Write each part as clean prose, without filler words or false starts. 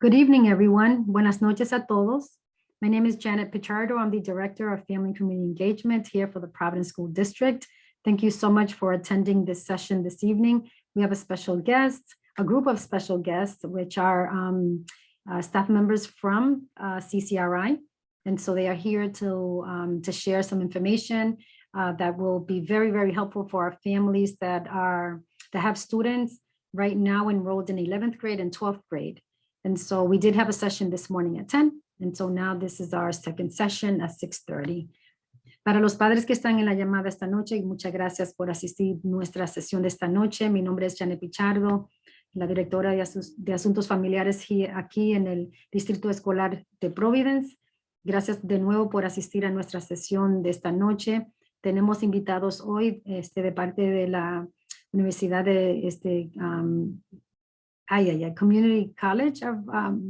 Good evening, everyone. Buenas noches a todos. My name is Janet Pichardo. I'm the Director of Family and Community Engagement here for the Providence School District. Thank you so much for attending this session this evening. We have a special guest, a group of special guests, which are staff members from Ccri. And so they are here to share some information that will be very, very helpful for our families that have students right now enrolled in 11th grade and 12th grade. And so we did have a session this morning at 10. And so now this is our second session at 6:30. Para los padres que están en la llamada esta noche, muchas gracias por asistir a nuestra sesión de esta noche. Mi nombre es Janet Pichardo, la directora de Asuntos Familiares aquí en el Distrito Escolar de Providence. Gracias de nuevo por asistir a nuestra sesión de esta noche. Tenemos invitados hoy de parte de la Universidad de Community College of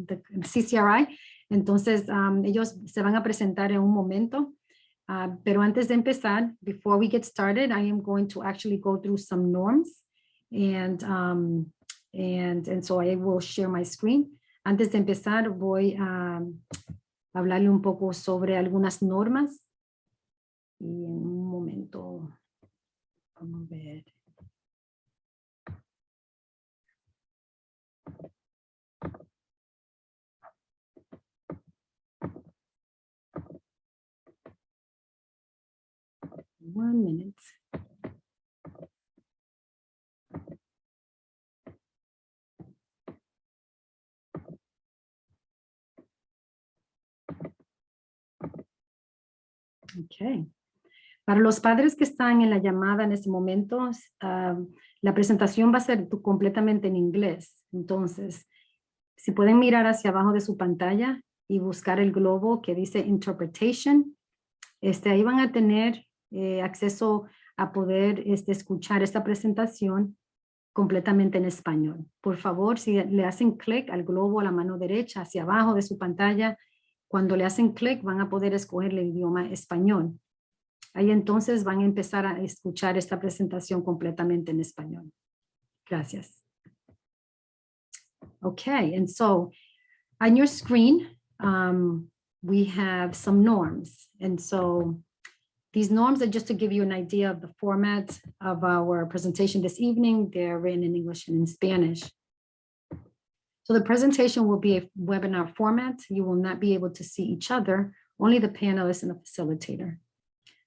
the Ccri. Entonces, ellos se van a presentar en un momento. Pero antes de empezar, before we get started, I am going to actually go through some norms. And so I will share my screen. Antes de empezar, voy a hablarle un poco sobre algunas normas. Y en un momento, vamos a ver. One minute. Okay. Para los padres que están en la llamada en este momento, la presentación va a ser completamente en inglés. Entonces, si pueden mirar hacia abajo de su pantalla y buscar el globo que dice Interpretation, ahí van a tener acceso a poder escuchar esta presentación completamente en español. Por favor, si le hacen clic al globo a la mano derecha hacia abajo de su pantalla, cuando le hacen clic van a poder escoger el idioma español. Ahí entonces van a empezar a escuchar esta presentación completamente en español. Gracias. Okay, and so on your screen, we have some norms. And so these norms are just to give you an idea of the format of our presentation this evening. They're written in English and in Spanish. So the presentation will be a webinar format. You will not be able to see each other, only the panelists and the facilitator.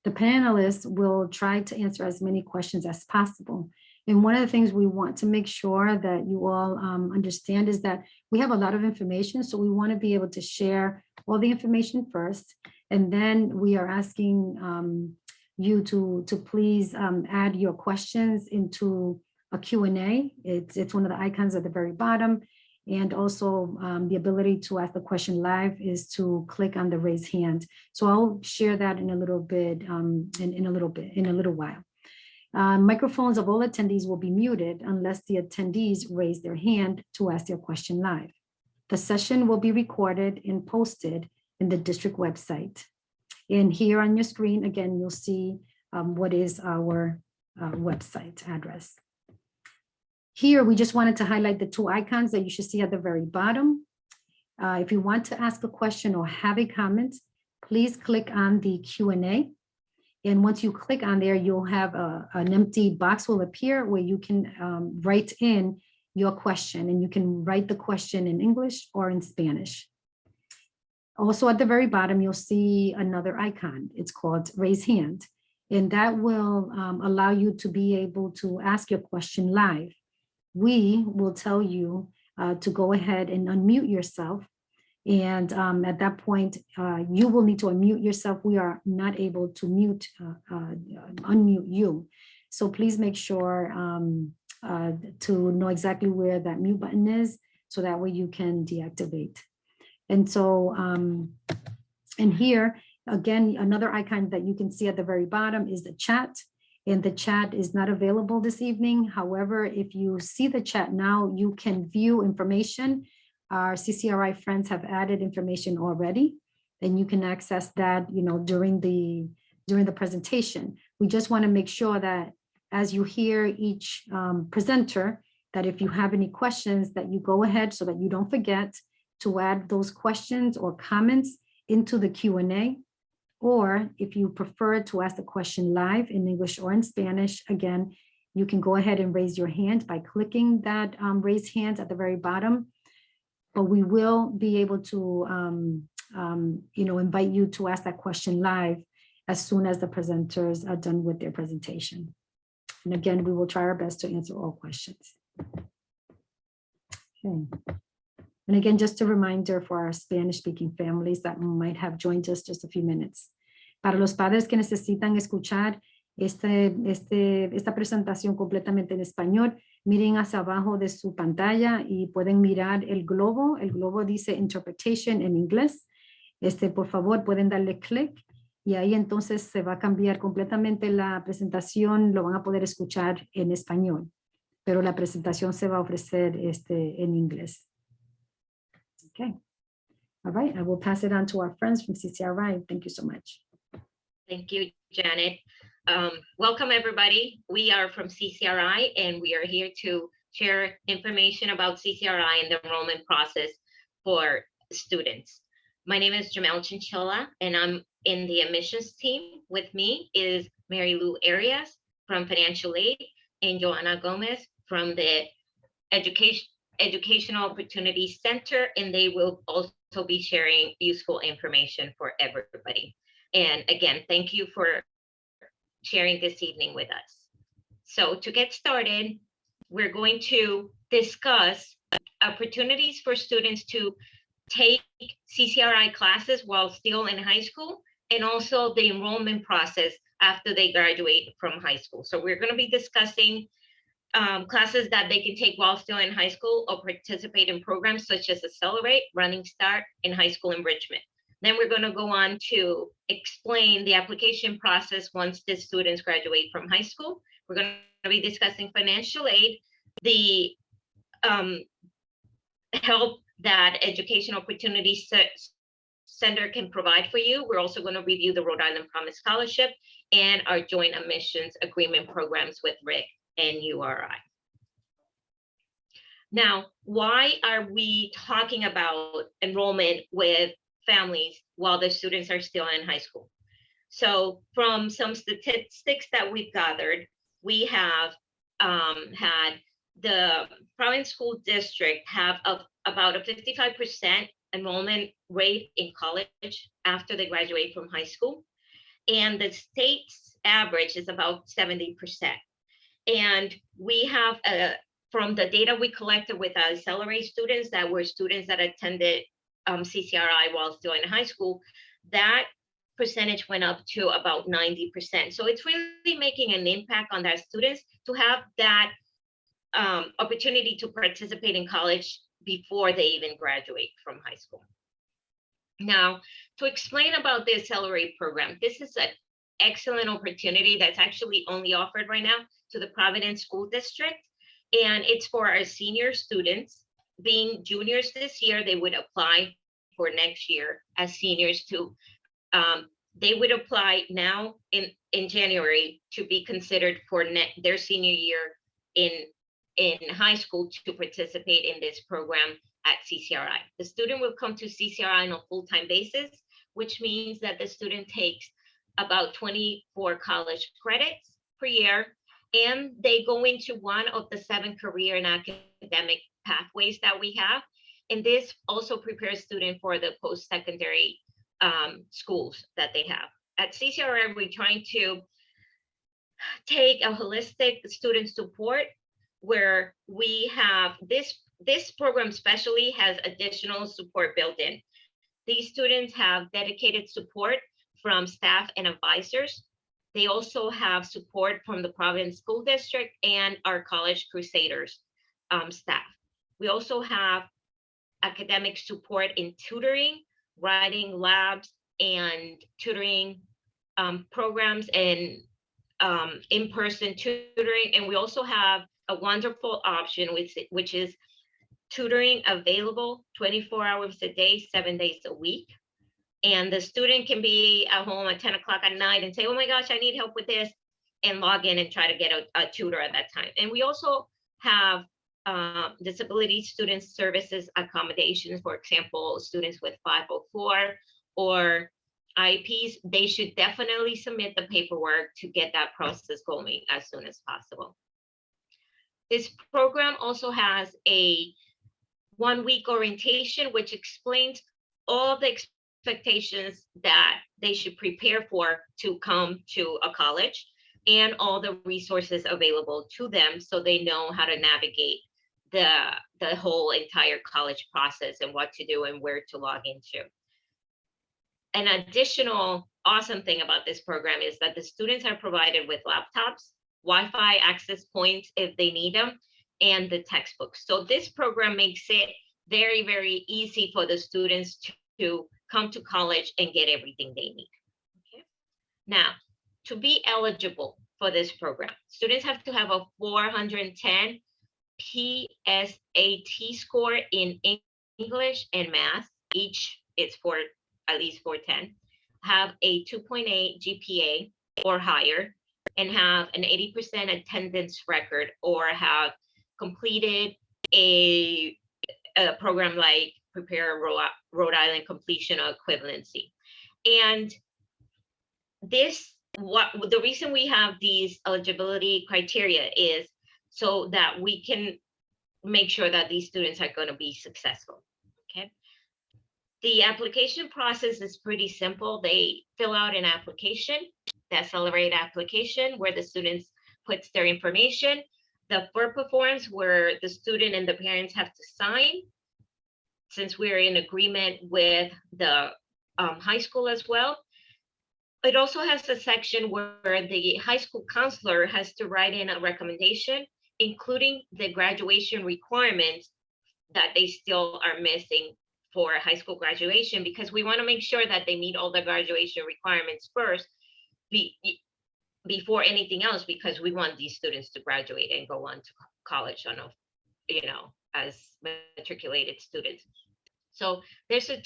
The panelists will try to answer as many questions as possible. And one of the things we want to make sure that you all understand is that we have a lot of information. So we want to be able to share all the information first. And then we are asking you to please add your questions into a Q&A. It's one of the icons at the very bottom. And also the ability to ask the question live is to click on the raise hand. So I'll share that in a little bit, in a little while. Microphones of all attendees will be muted unless the attendees raise their hand to ask their question live. The session will be recorded and posted in the district website. And here on your screen, again, you'll see what is our website address. Here, we just wanted to highlight the two icons that you should see at the very bottom. If you want to ask a question or have a comment, please click on the Q&A. And once you click on there, you'll have an empty box will appear where you can write in your question, and you can write the question in English or in Spanish. Also at the very bottom, you'll see another icon. It's called raise hand. And that will allow you to be able to ask your question live. We will tell you to go ahead and unmute yourself. And at that point, you will need to unmute yourself. We are not able to unmute you. So please make sure to know exactly where that mute button is, so that way you can deactivate. And so, and here, again, another icon that you can see at the very bottom is the chat. And the chat is not available this evening. However, if you see the chat now, you can view information. Our Ccri friends have added information already, and you can access that, during the presentation. We just want to make sure that as you hear each presenter, that if you have any questions, that you go ahead so that you don't forget, to add those questions or comments into the Q&A. Or if you prefer to ask the question live in English or in Spanish, again, you can go ahead and raise your hand by clicking that raise hand at the very bottom. But we will be able to invite you to ask that question live as soon as the presenters are done with their presentation. And again, we will try our best to answer all questions. Okay. And again, just a reminder for our Spanish-speaking families that might have joined us just a few minutes. Para los padres que necesitan escuchar esta presentación completamente en español, miren hacia abajo de su pantalla y pueden mirar el globo. El globo dice Interpretation en inglés. Por favor, pueden darle clic y ahí entonces se va a cambiar completamente la presentación. Lo van a poder escuchar en español, pero la presentación se va a ofrecer en inglés. Okay. All right, I will pass it on to our friends from CCRI. Thank you so much. Thank you, Janet. Welcome, everybody. We are from CCRI, and we are here to share information about CCRI and the enrollment process for students. My name is Jamel Chinchilla, and I'm in the admissions team. With me is Mary Lou Arias from Financial Aid and Joanna Gomez from the Educational Opportunity Center, and they will also be sharing useful information for everybody. And again, thank you for sharing this evening with us. So to get started, we're going to discuss opportunities for students to take CCRI classes while still in high school, and also the enrollment process after they graduate from high school. So we're going to be discussing classes that they can take while still in high school or participate in programs such as Accelerate, Running Start, and High School Enrichment. Then we're going to go on to explain the application process once the students graduate from high school. We're going to be discussing financial aid, the help that Education Opportunity Center can provide for you. We're also going to review the Rhode Island Promise Scholarship and our joint admissions agreement programs with RIG and URI. Now, why are we talking about enrollment with families while the students are still in high school? So from some statistics that we've gathered, we have had the Providence School District have about a 55% enrollment rate in college after they graduate from high school. And the state's average is about 70%. And we have, from the data we collected with our Accelerate students that were students that attended CCRI while still in high school, that percentage went up to about 90%. So it's really making an impact on their students to have that opportunity to participate in college before they even graduate from high school. Now, to explain about the Accelerate program, this is an excellent opportunity that's actually only offered right now to the Providence School District. And it's for our senior students. Being juniors this year, they would apply for next year as seniors too. They would apply now in January to be considered for their senior year in high school to participate in this program at CCRI. The student will come to CCRI on a full-time basis, which means that the student takes about 24 college credits per year, and they go into one of the 7 career and academic pathways that we have. And this also prepares students for the post-secondary schools that they have. At CCRI, we're trying to take a holistic student support where we have this program especially has additional support built in. These students have dedicated support from staff and advisors. They also have support from the Providence School District and our College Crusaders staff. We also have academic support in tutoring, writing labs, and tutoring programs and in-person tutoring. And we also have a wonderful option, which is tutoring available 24 hours a day, 7 days a week. And the student can be at home at 10 o'clock at night and say, oh my gosh, I need help with this, and log in and try to get a tutor at that time. And we also have disability student services accommodations, for example, students with 504 or IEPs, they should definitely submit the paperwork to get that process going as soon as possible. This program also has a 1-week orientation, which explains all the expectations that they should prepare for to come to a college and all the resources available to them so they know how to navigate the whole entire college process and what to do and where to log into. An additional awesome thing about this program is that the students are provided with laptops, Wi-Fi access points if they need them, and the textbooks. So this program makes it very, very easy for the students to come to college and get everything they need. Okay. Now, to be eligible for this program, students have to have a 410 PSAT score in English and math. Each is for at least 410, have a 2.8 GPA or higher, and have an 80% attendance record, or have completed a program like Prepare Rhode Island Completion or Equivalency. And the reason we have these eligibility criteria is so that we can make sure that these students are going to be successful. Okay. The application process is pretty simple. They fill out an application, the accelerated application, where the students puts their information. The FERPA forms, where the student and the parents have to sign, since we're in agreement with the high school as well. It also has a section where the high school counselor has to write in a recommendation, including the graduation requirements that they still are missing for high school graduation, because we want to make sure that they meet all the graduation requirements first before anything else, because we want these students to graduate and go on to college on as matriculated students. So there's a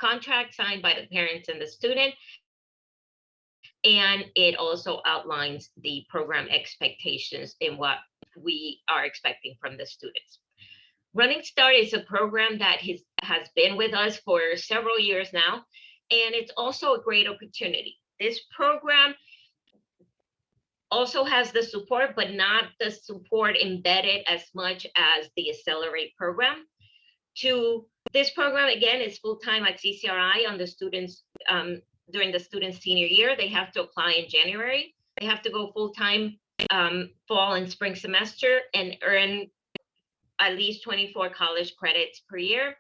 contract signed by the parents and the student, and it also outlines the program expectations and what we are expecting from the students. Running Start is a program that has been with us for several years now, and it's also a great opportunity. This program also has the support, but not the support embedded as much as the Accelerate program. This program, again, is full-time at CCRI on the students during the student's senior year. They have to apply in January. They have to go full-time fall and spring semester and earn at least 24 college credits per year.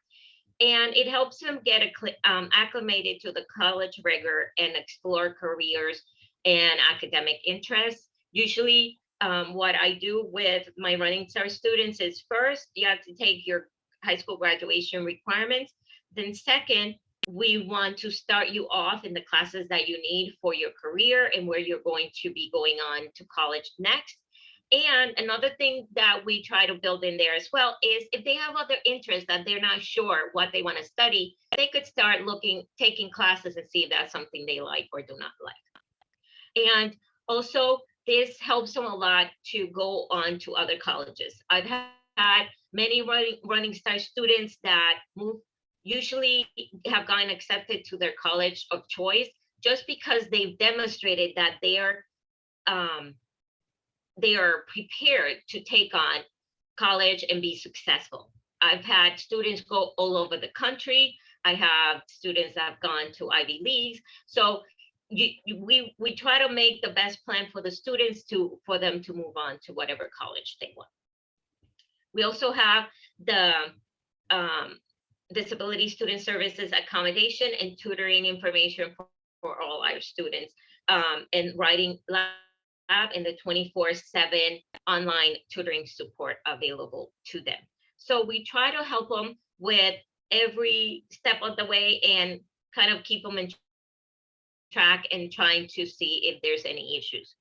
And it helps them get acclimated to the college rigor and explore careers and academic interests. Usually what I do with my Running Start students is, first, you have to take your high school graduation requirements. Then second, we want to start you off in the classes that you need for your career and where you're going to be going on to college next. And another thing that we try to build in there as well is, if they have other interests that they're not sure what they want to study, they could start taking classes and see if that's something they like or do not like. And also, this helps them a lot to go on to other colleges. I've had many Running Start students that usually have gotten accepted to their college of choice just because they've demonstrated that they are prepared to take on college and be successful. I've had students go all over the country. I have students that have gone to Ivy Leagues. So we try to make the best plan for the students for them to move on to whatever college they want. We also have the Disability Student Services accommodation and tutoring information for all our students, and writing lab and the 24/7 online tutoring support available to them. So we try to help them with every step of the way and kind of keep them in track and trying to see if there's any issues.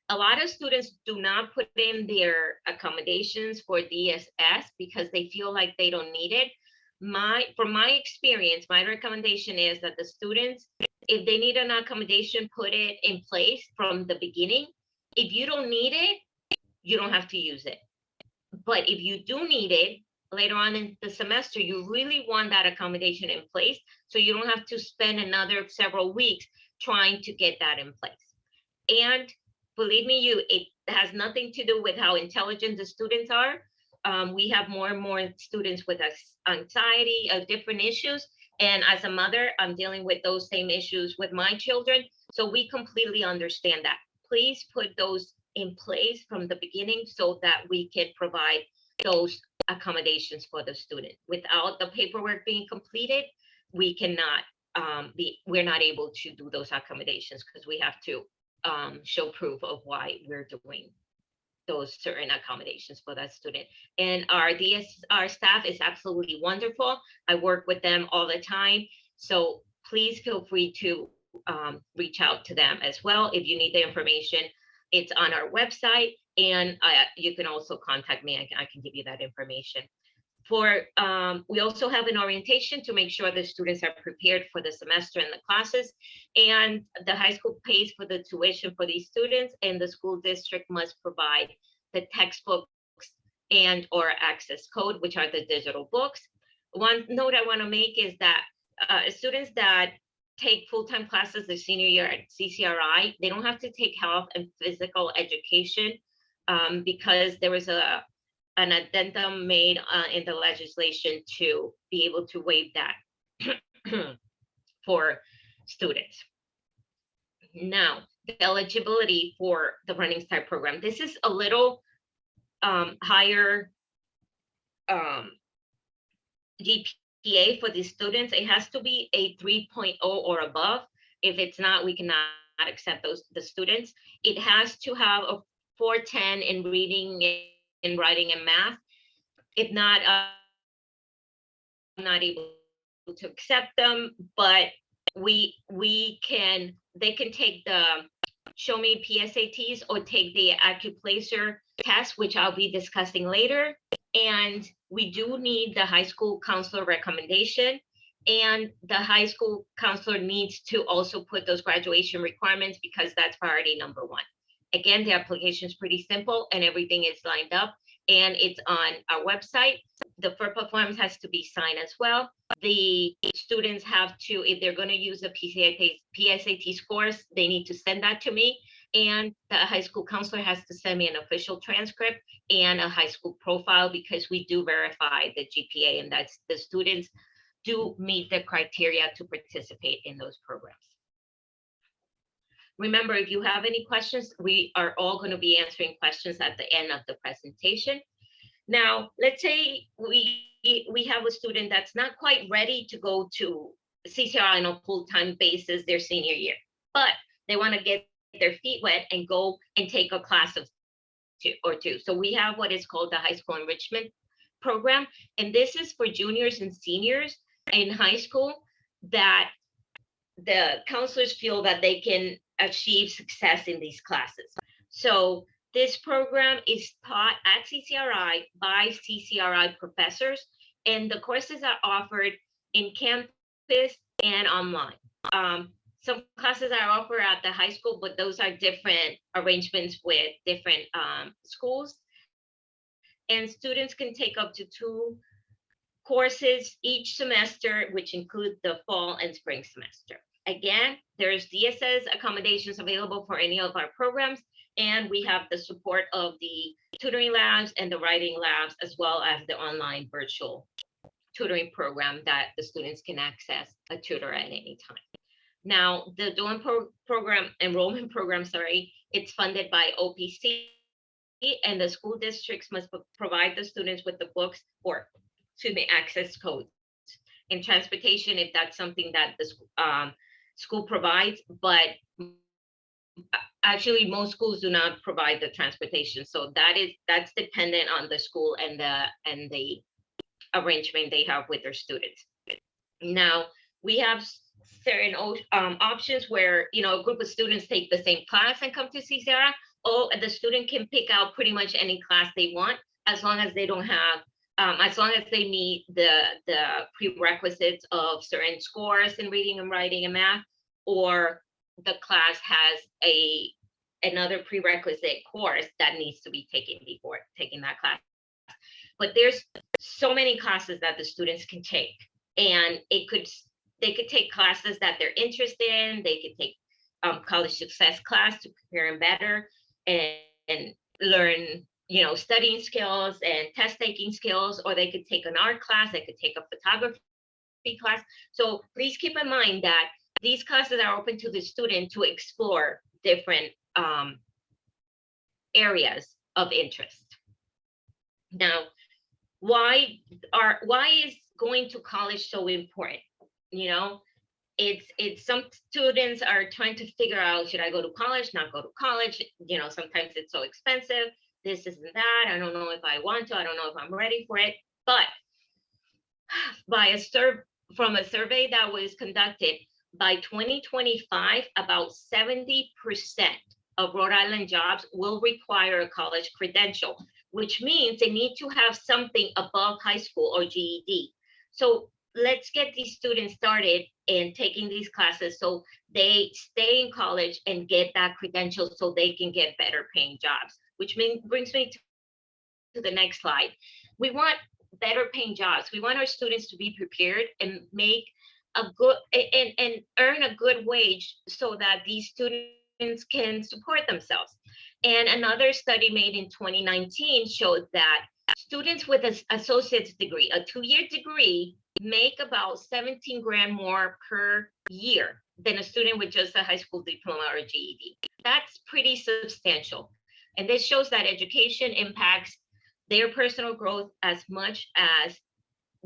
A lot of students do not put in their accommodations for DSS because they feel like they don't need it. From my experience, my recommendation is that the students, if they need an accommodation, put it in place from the beginning. If you don't need it, you don't have to use it. But if you do need it later on in the semester, you really want that accommodation in place, so you don't have to spend another several weeks trying to get that in place. And believe me, it has nothing to do with how intelligent the students are. We have more and more students with anxiety, different issues. And as a mother, I'm dealing with those same issues with my children. So we completely understand that. Please put those in place from the beginning so that we can provide those accommodations for the student. Without the paperwork being completed, we cannot we're not able to do those accommodations, because we have to show proof of why we're doing those certain accommodations for that student. And our staff is absolutely wonderful. I work with them all the time. So please feel free to reach out to them as well. If you need the information, it's on our website, and you can also contact me. I can give you that information. We also have an orientation to make sure the students are prepared for the semester and the classes, and the high school pays for the tuition for these students, and the school district must provide the textbooks and or access code, which are the digital books. One note I want to make is that students that take full-time classes their senior year at CCRI, they don't have to take health and physical education because there was an addendum made in the legislation to be able to waive that for students. Now, the eligibility for the Running Start program. This is a little higher GPA for these students. It has to be a 3.0 or above. If it's not, we cannot accept the students. It has to have a 410 in reading, in writing, and math. If not, I'm not able to accept them, but they can take the Show Me PSATs or take the Accuplacer test, which I'll be discussing later. And we do need the high school counselor recommendation, and the high school counselor needs to also put those graduation requirements, because that's priority number one. Again, the application is pretty simple and everything is lined up, and it's on our website. The FERPA forms has to be signed as well. The students have to, if they're going to use the PSAT scores, they need to send that to me. And the high school counselor has to send me an official transcript and a high school profile, because we do verify the GPA, and that's the students do meet the criteria to participate in those programs. Remember, if you have any questions, we are all going to be answering questions at the end of the presentation. Now, let's say we have a student that's not quite ready to go to CCRI on a full-time basis their senior year, but they want to get their feet wet and go and take a class of two. So we have what is called the high school enrichment program, and this is for juniors and seniors in high school that the counselors feel that they can achieve success in these classes. So this program is taught at CCRI by CCRI professors, and the courses are offered in campus and online. Some classes are offered at the high school, but those are different arrangements with different schools. And students can take up to 2 courses each semester, which include the fall and spring semester. Again, there's DSS accommodations available for any of our programs, and we have the support of the tutoring labs and the writing labs, as well as the online virtual tutoring program that the students can access a tutor at any time. Now, the enrollment program, it's funded by OPC, and the school districts must provide the students with the books or access codes and transportation if that's something that the school provides, but actually most schools do not provide the transportation, so that's dependent on the school and the arrangement they have with their students. Now, we have certain options where a group of students take the same class and come to CCRI, or the student can pick out pretty much any class they want, as long as they don't have as long as they meet the prerequisites of certain scores in reading and writing and math, or the class has another prerequisite course that needs to be taken before taking that class. but there's so many classes that the students can take, and they could take classes that they're interested in. They could take college success class to prepare them better and learn, studying skills and test taking skills, or they could take an art class, they could take a photography class. So please keep in mind that these classes are open to the student to explore different areas of interest. Now, why is going to college so important? It's some students are trying to figure out, should I go to college, not go to college? Sometimes it's so expensive, this isn't that, I don't know if I want to, I don't know if I'm ready for it. But from a survey that was conducted, by 2025, about 70% of Rhode Island jobs will require a college credential, which means they need to have something above high school or GED. So let's get these students started in taking these classes so they stay in college and get that credential so they can get better paying jobs, which brings me to the next slide. We want better paying jobs. We want our students to be prepared and make a good and earn a good wage so that these students can support themselves. And another study made in 2019 showed that students with an associate's degree, a 2-year degree, make about 17 grand more per year than a student with just a high school diploma or GED. That's pretty substantial. And this shows that education impacts their personal growth as much as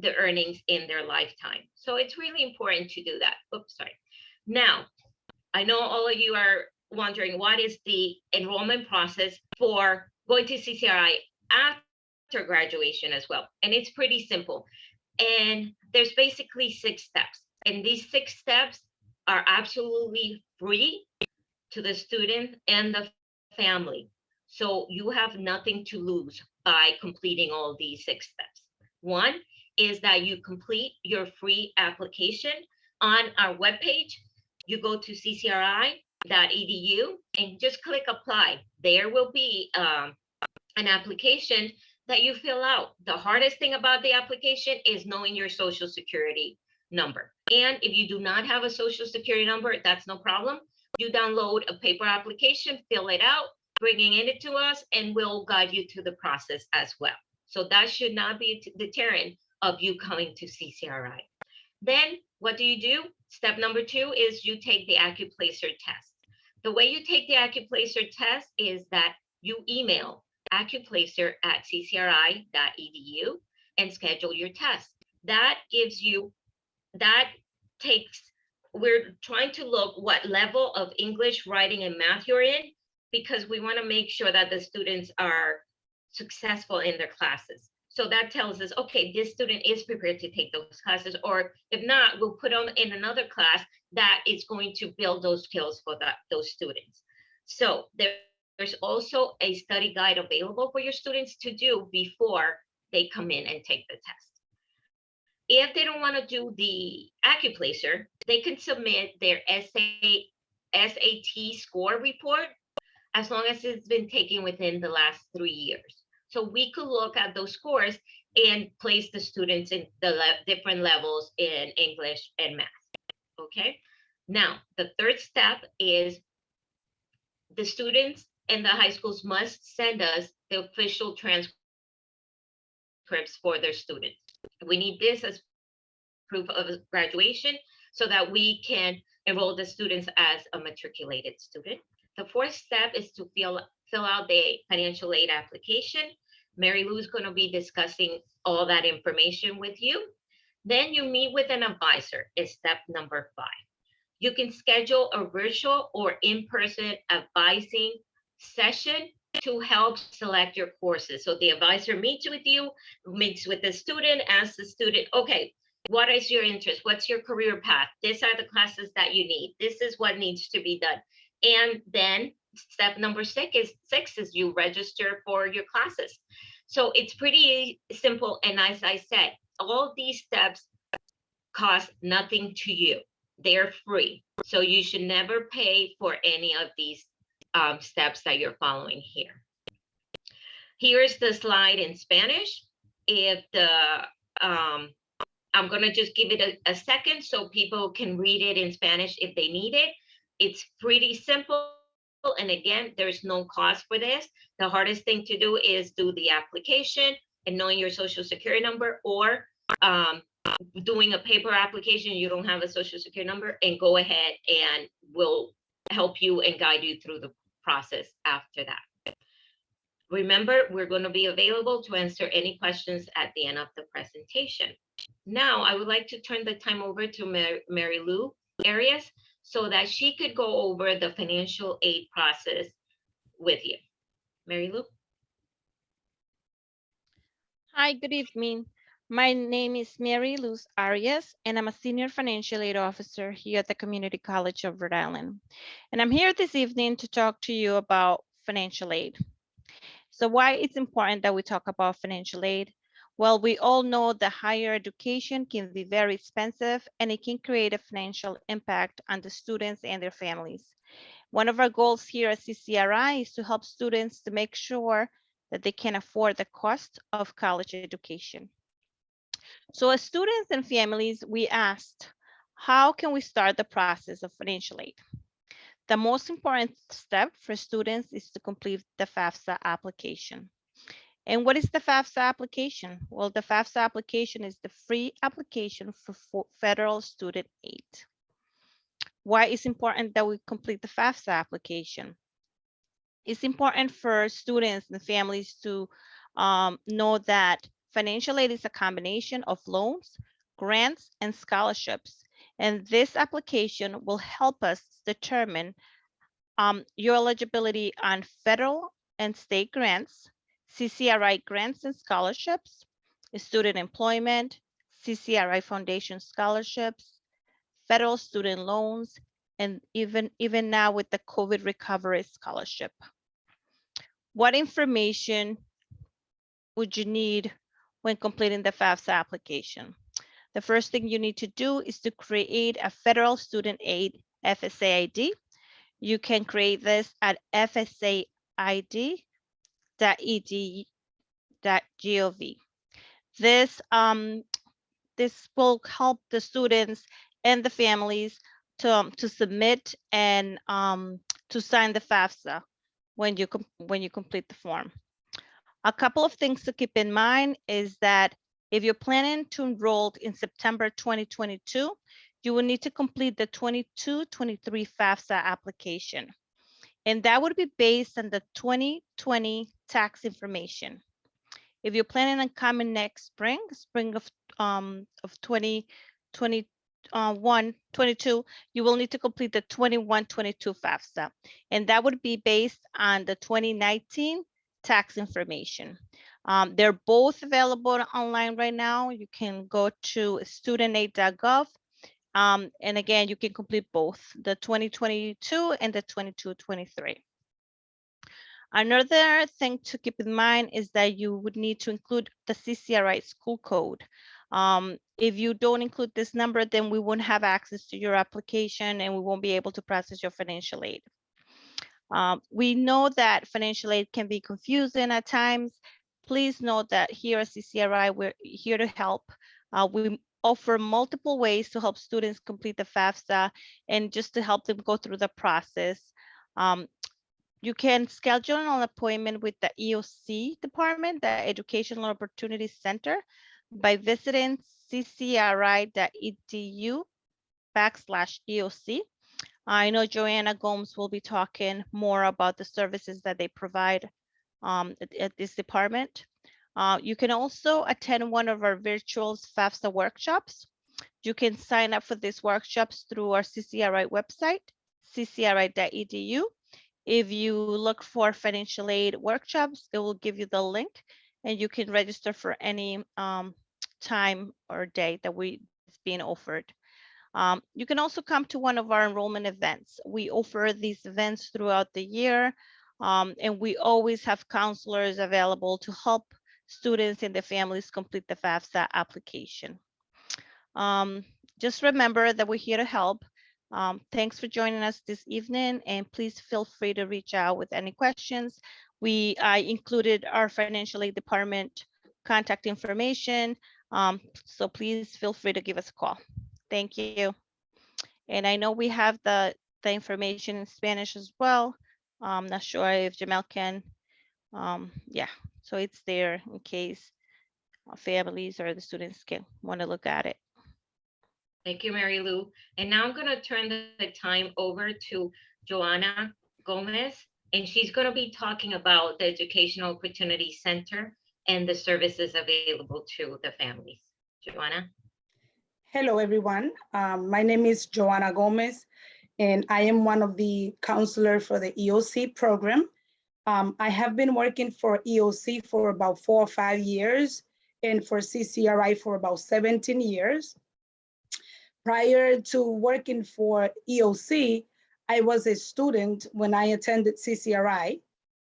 the earnings in their lifetime. So it's really important to do that. Oops, sorry. Now, I know all of you are wondering, what is the enrollment process for going to CCRI after graduation as well? And it's pretty simple. And there's basically 6 steps. And these 6 steps are absolutely free to the student and the family. So you have nothing to lose by completing all these 6 steps. One is that you complete your free application on our webpage. You go to ccri.edu and just click apply. There will be an application that you fill out. The hardest thing about the application is knowing your social security number. And if you do not have a social security number, that's no problem. You download a paper application, fill it out, bringing it to us, and we'll guide you through the process as well. So that should not be a deterrent of you coming to CCRI. Then what do? Step number 2 is you take the Accuplacer test. The way you take the Accuplacer test is that you email accuplacer@ccri.edu and schedule your test. We're trying to look what level of English, writing, and math you're in, because we want to make sure that the students are successful in their classes. So that tells us, okay, this student is prepared to take those classes, or if not, we'll put them in another class that is going to build those skills for those students. So there's also a study guide available for your students to do before they come in and take the test. If they don't want to do the Accuplacer, they can submit their SAT score report as long as it's been taken within the last 3 years. So we could look at those scores and place the students in the different levels in English and math. Okay. Now, the third step is the students and the high schools must send us the official transcripts for their students. We need this as proof of graduation so that we can enroll the students as a matriculated student. The fourth step is to fill out the financial aid application. Mary Lou's going to be discussing all that information with you. Then you meet with an advisor, is step number 5. You can schedule a virtual or in-person advising session to help select your courses. So the advisor meets with you, meets with the student, asks the student, okay, what is your interest? What's your career path? These are the classes that you need. This is what needs to be done. And then step number 6 is you register for your classes. So it's pretty simple. And as I said, all these steps cost nothing to you. They're free. So you should never pay for any of these steps that you're following here. Here's the slide in Spanish. if I'm gonna just give it a second so people can read it in Spanish if they need it. It's pretty simple. And again, there's no cost for this. The hardest thing to do is do the application and knowing your social security number, or doing a paper application, you don't have a social security number, and go ahead and we'll help you and guide you through the process after that. Remember, we're going to be available to answer any questions at the end of the presentation. Now, I would like to turn the time over to Mary Lou Arias so that she could go over the financial aid process with you. Mary Lou? Hi, good evening. My name is Mary Luz Arias, and I'm a Senior Financial Aid Officer here at the Community College of Rhode Island. And I'm here this evening to talk to you about financial aid. So why it's important that we talk about financial aid? Well, we all know that higher education can be very expensive and it can create a financial impact on the students and their families. One of our goals here at CCRI is to help students to make sure that they can afford the cost of college education. So as students and families, we asked, how can we start the process of financial aid? The most important step for students is to complete the FAFSA application. And what is the FAFSA application? Well, the FAFSA application is the free application for federal student aid. Why is it important that we complete the FAFSA application? It's important for students and families to know that financial aid is a combination of loans, grants, and scholarships. And this application will help us determine your eligibility on federal and state grants, CCRI grants and scholarships, student employment, CCRI Foundation scholarships, federal student loans, and even now with the COVID recovery scholarship. What information would you need when completing the FAFSA application? The first thing you need to do is to create a federal student aid FSA ID. You can create this at fsaid.edu.gov. This will help the students and the families to submit and to sign the FAFSA when you complete the form. A couple of things to keep in mind is that if you're planning to enroll in September 2022, you will need to complete the 22-23 FAFSA application. And that would be based on the 2020 tax information. If you're planning on coming next spring of 2021-22, you will need to complete the 21-22 FAFSA. And that would be based on the 2019 tax information. They're both available online right now. You can go to studentaid.gov. And again, you can complete both the 2022 and the 22-23. Another thing to keep in mind is that you would need to include the CCRI school code. If you don't include this number, then we won't have access to your application and we won't be able to process your financial aid. We know that financial aid can be confusing at times. Please note that here at CCRI, we're here to help. We offer multiple ways to help students complete the FAFSA and just to help them go through the process. You can schedule an appointment with the EOC department, the Educational Opportunity Center, by visiting ccri.edu/EOC. I know Joanna Gomes will be talking more about the services that they provide at this department. You can also attend one of our virtual FAFSA workshops. You can sign up for these workshops through our CCRI website, ccri.edu. If you look for financial aid workshops, it will give you the link and you can register for any time or day that is being offered. You can also come to one of our enrollment events. We offer these events throughout the year, and we always have counselors available to help students and their families complete the FAFSA application. Just remember that we're here to help. Thanks for joining us this evening, and please feel free to reach out with any questions. I included our financial aid department contact information. So please feel free to give us a call. Thank you. And I know we have the information in Spanish as well. I'm not sure if Jamel can. Yeah, so it's there in case families or the students can want to look at it. Thank you, Mary Lou. And now I'm going to turn the time over to Joanna Gomez, and she's going to be talking about the Educational Opportunity Center and the services available to the families. Joanna. Hello, everyone. My name is Joanna Gomez, and I am one of the counselors for the EOC program. I have been working for EOC for about 4 or 5 years, and for CCRI for about 17 years. Prior to working for EOC, I was a student when I attended CCRI,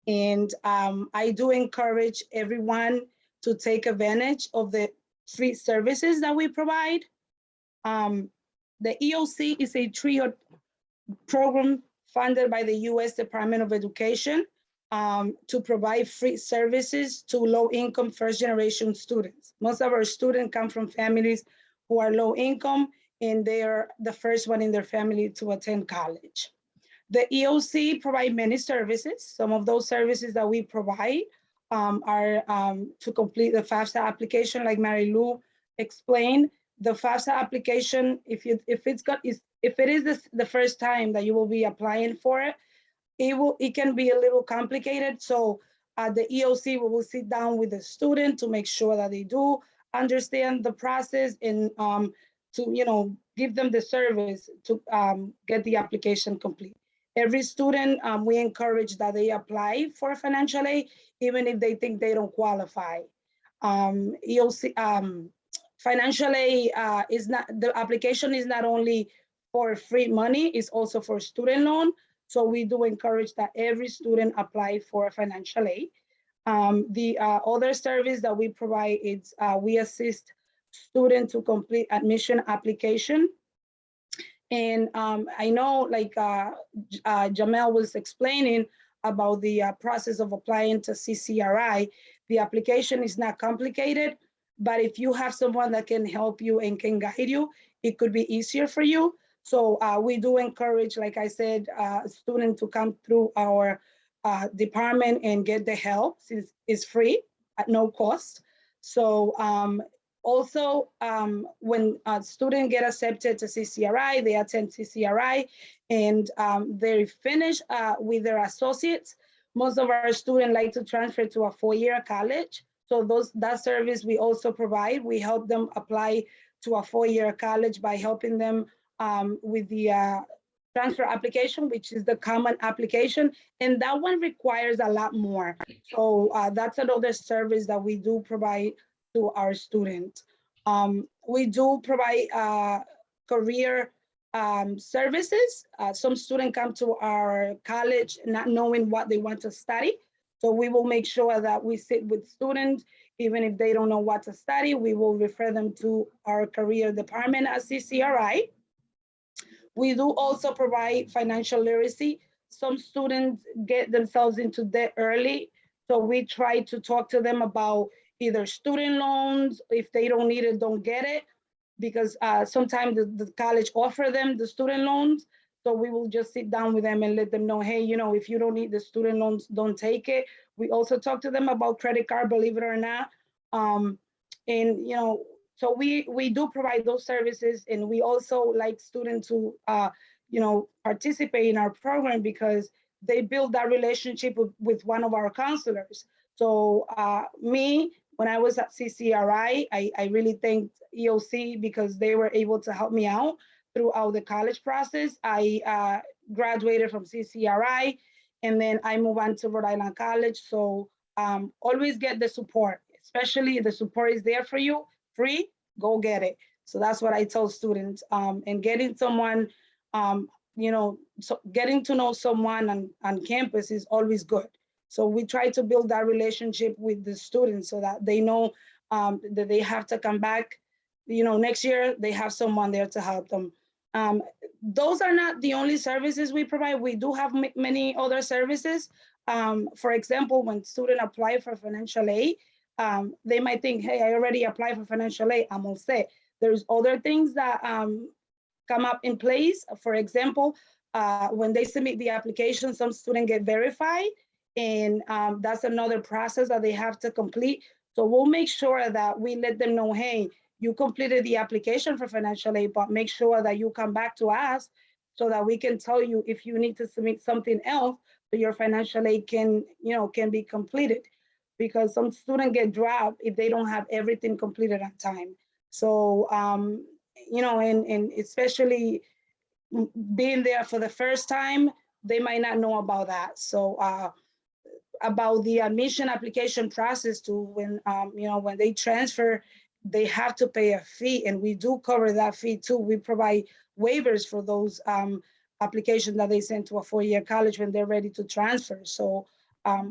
and I do encourage everyone to take advantage of the free services that we provide. The EOC is a trio program funded by the U.S. Department of Education to provide free services to low-income first-generation students. Most of our students come from families who are low income, and they are the first one in their family to attend college. The EOC provide many services. Some of those services that we provide are to complete the FAFSA application, like Mary Lou explained. The FAFSA application, if it is the first time that you will be applying for it, it can be a little complicated. So the EOC will sit down with the student to make sure that they do understand the process and to give them the service to get the application complete. Every student, we encourage that they apply for financial aid, even if they think they don't qualify. EOC financial aid the application is not only for free money, it's also for student loan. So we do encourage that every student apply for financial aid. The other service that we provide is we assist students to complete admission application. And I know, like Jamel was explaining about the process of applying to CCRI, the application is not complicated, but if you have someone that can help you and can guide you, it could be easier for you. So we do encourage, like I said, students to come through our department and get the help, since it's free at no cost. So also, when students get accepted to CCRI, they attend CCRI, and they finish with their associates. Most of our students like to transfer to a 4-year college. So that service we also provide. We help them apply to a 4-year college by helping them with the transfer application, which is the common application. And that one requires a lot more. So that's another service that we do provide to our students. We do provide career services. Some students come to our college not knowing what they want to study. So we will make sure that we sit with students, even if they don't know what to study, we will refer them to our career department at CCRI. We do also provide financial literacy. Some students get themselves into debt early. So we try to talk to them about either student loans. If they don't need it, don't get it, because sometimes the college offer them the student loans. So we will just sit down with them and let them know, hey, if you don't need the student loans, don't take it. We also talk to them about credit card, believe it or not. So we do provide those services, and we also like students to, participate in our program because they build that relationship with one of our counselors. So when I was at CCRI, I really thanked EOC because they were able to help me out throughout the college process. I graduated from CCRI, and then I moved on to Rhode Island College. So always get the support, especially the support is there for you, free, go get it. So that's what I tell students. And getting someone, getting to know someone on campus is always good. So we try to build that relationship with the students so that they know that they have to come back. Next year they have someone there to help them. Those are not the only services we provide. We do have many other services. For example, when students apply for financial aid, they might think, hey, I already applied for financial aid, I'm all set. There's other things that come up in place. For example, when they submit the application, some students get verified, and that's another process that they have to complete. So we'll make sure that we let them know, hey, you completed the application for financial aid, but make sure that you come back to us so that we can tell you if you need to submit something else so your financial aid can, can be completed. Because some students get dropped if they don't have everything completed on time. So, and especially being there for the first time, they might not know about that. So about the admission application process to when, when they transfer, they have to pay a fee, and we do cover that fee too. We provide waivers for those applications that they send to a four-year college when they're ready to transfer. So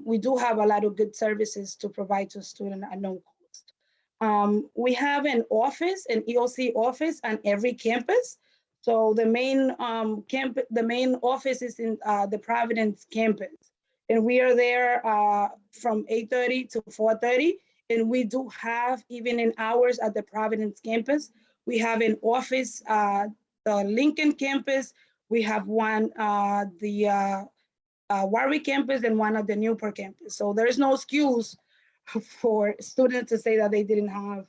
we do have a lot of good services to provide to students at no cost. We have an office, an EOC office on every campus. So the main office is in the Providence campus, and we are there from 8:30 to 4:30. And we do have, even in hours at the Providence campus, we have an office, the Lincoln campus. We have one, the Warwick campus, and one at the Newport campus. So there's no excuse for students to say that they didn't have,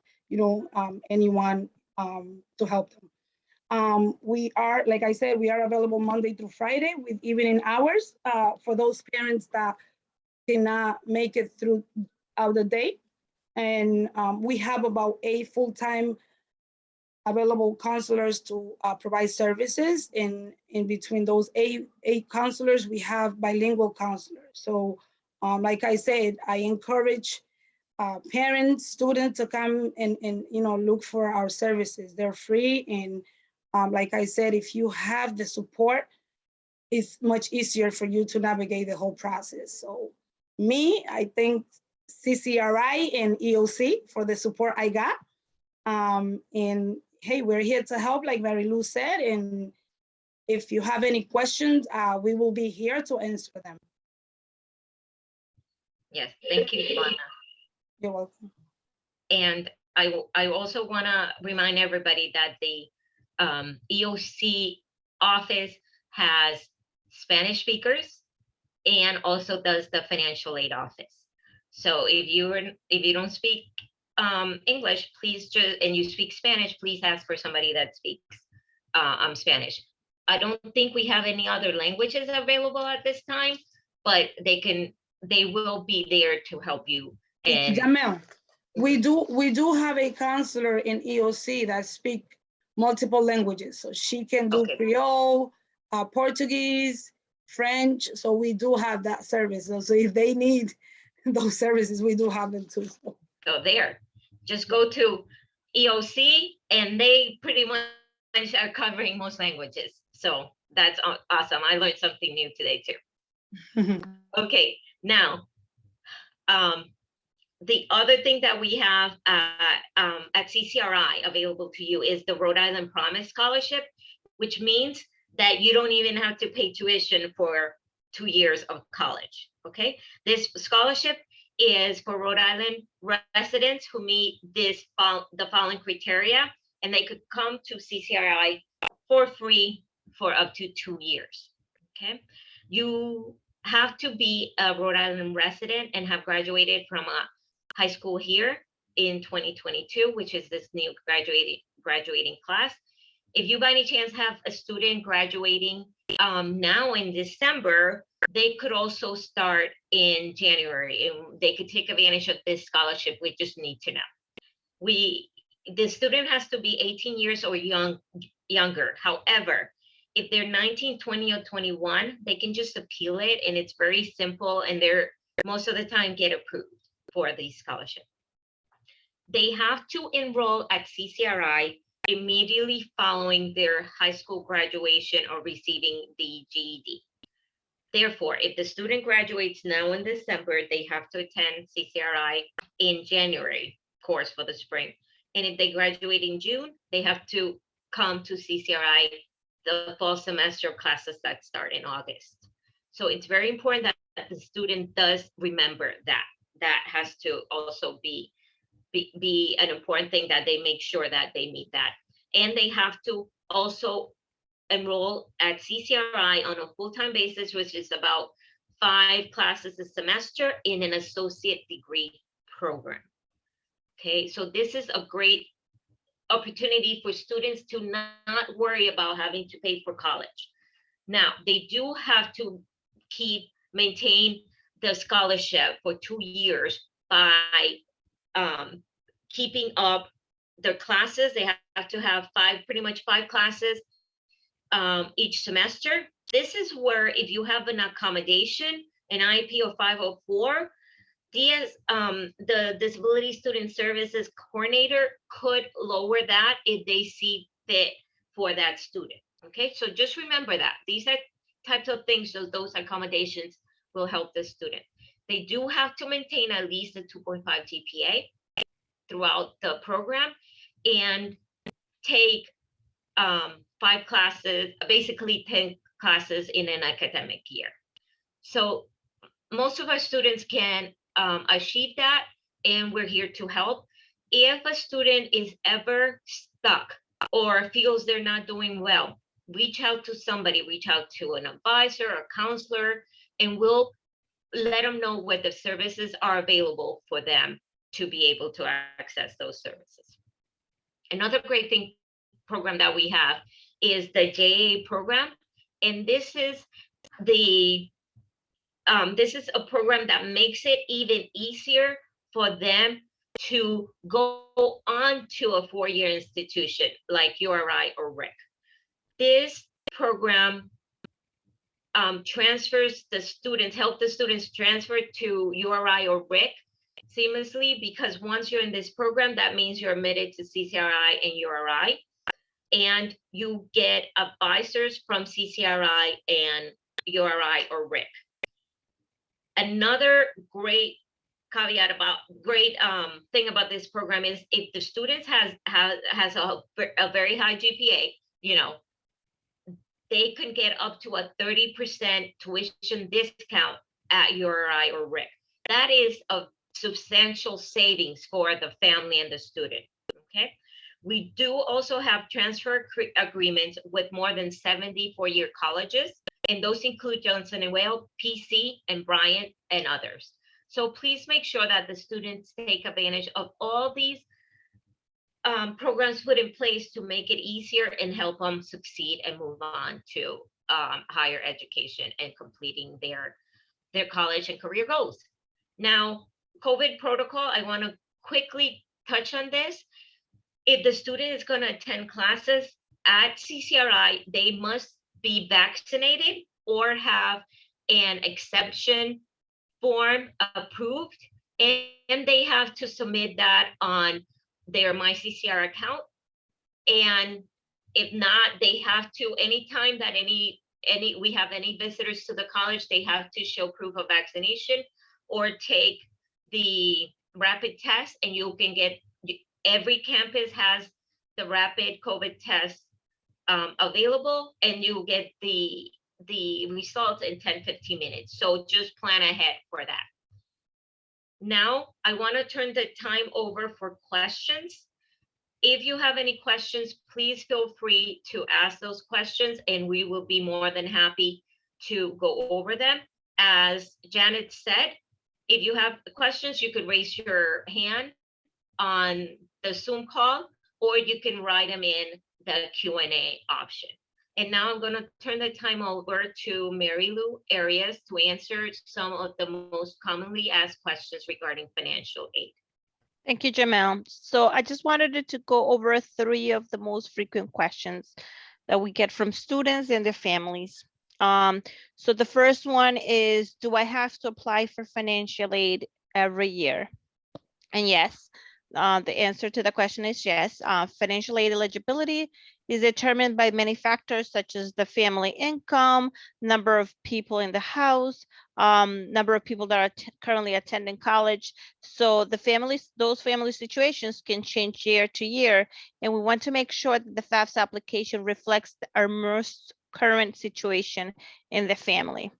anyone to help them. We are, like I said, we are available Monday through Friday with evening hours for those parents that cannot make it throughout the day. And we have about 8 full-time available counselors to provide services. In between those eight counselors, we have bilingual counselors. So like I said, I encourage parents, students to come and look for our services. They're free. And like I said, if you have the support, it's much easier for you to navigate the whole process. So I think CCRI and EOC for the support I got. And hey, we're here to help, like Mary Lou said. And if you have any questions, we will be here to answer them. Yes, thank you, Joanna. You're welcome. And I also want to remind everybody that the EOC office has Spanish speakers and also does the financial aid office. So if you don't speak English, please and you speak Spanish, please ask for somebody that speaks Spanish. I don't think we have any other languages available at this time, but they will be there to help you. And Jamel, we do have a counselor in EOC that speak multiple languages. So she can do Creole, Portuguese, French. So we do have that service. So if they need those services, we do have them too. So there, just go to EOC and they pretty much are covering most languages. So that's awesome. I learned something new today too. Okay, now, the other thing that we have at CCRI available to you is the Rhode Island Promise Scholarship, which means that you don't even have to pay tuition for 2 years of college, okay? This scholarship is for Rhode Island residents who meet the following criteria, and they could come to CCRI for free for up to 2 years, okay? You have to be a Rhode Island resident and have graduated from a high school here in 2022, which is this new graduating class. If you by any chance have a student graduating now in December, they could also start in January and they could take advantage of this scholarship. We just need to know. The student has to be 18 years or younger. However, if they're 19, 20, or 21, they can just appeal it, and it's very simple, and they're most of the time get approved for the scholarship. They have to enroll at CCRI immediately following their high school graduation or receiving the GED. Therefore, if the student graduates now in December, they have to attend CCRI in January course for the spring. And if they graduate in June, they have to come to CCRI the fall semester classes that start in August. So it's very important that the student does remember that. that has to also be an important thing, that they make sure that they meet that. And they have to also enroll at CCRI on a full-time basis, which is about 5 classes a semester in an associate degree program. Okay, so this is a great opportunity for students to not worry about having to pay for college. Now, they do have to maintain the scholarship for 2 years by keeping up their classes. They have to have pretty much 5 classes each semester. This is where, if you have an accommodation, an IEP or 504, the Disability Student Services Coordinator could lower that if they see fit for that student. Okay, so just remember that these are types of things, those accommodations will help the student. They do have to maintain at least a 2.5 GPA throughout the program, and take 5 classes, basically 10 classes in an academic year. So most of our students can achieve that, and we're here to help. If a student is ever stuck or feels they're not doing well, reach out to somebody, reach out to an advisor or counselor, and we'll let them know what the services are available for them to be able to access those services. Another great program that we have is the JA program, and this is a program that makes it even easier for them to go on to a 4-year institution like URI or RIC. This program transfers the students, help the students transfer to URI or RIC seamlessly, because once you're in this program, that means you're admitted to CCRI and URI, and you get advisors from CCRI and URI or RIC. Another great caveat thing about this program is, if the student has a very high GPA, they can get up to a 30% tuition discount at URI or RIC. That is a substantial savings for the family and the student. Okay, we do also have transfer agreements with more than 70 4-year colleges, and those include Johnson & Wales, PC, and Bryant, and others. So please make sure that the students take advantage of all these programs put in place to make it easier and help them succeed and move on to higher education and completing their college and career goals. Now, Covet Protocol, I want to quickly touch on this. If the student is going to attend classes at CCRI, they must be vaccinated or have an exception form approved, and they have to submit that on their MyCCR account. And if not, they have to, anytime that we have any visitors to the college, they have to show proof of vaccination or take the rapid test, and you can get, every campus has the rapid COVID test available, and you get the results in 10-15 minutes. So just plan ahead for that. Now, I want to turn the time over for questions. If you have any questions, please feel free to ask those questions, and we will be more than happy to go over them. As Janet said, if you have questions, you could raise your hand on the Zoom call, or you can write them in the Q&A option. And now I'm going to turn the time over to Mary Lou Arias to answer some of the most commonly asked questions regarding financial aid. Thank you, Jamel. So I just wanted to go over 3 of the most frequent questions that we get from students and their families. So the first one is, do I have to apply for financial aid every year? And yes, the answer to the question is yes. Financial aid eligibility is determined by many factors, such as the family income, number of people in the house, number of people that are currently attending college. So those family situations can change year to year, and we want to make sure that the FAFSA application reflects our most current situation in the family.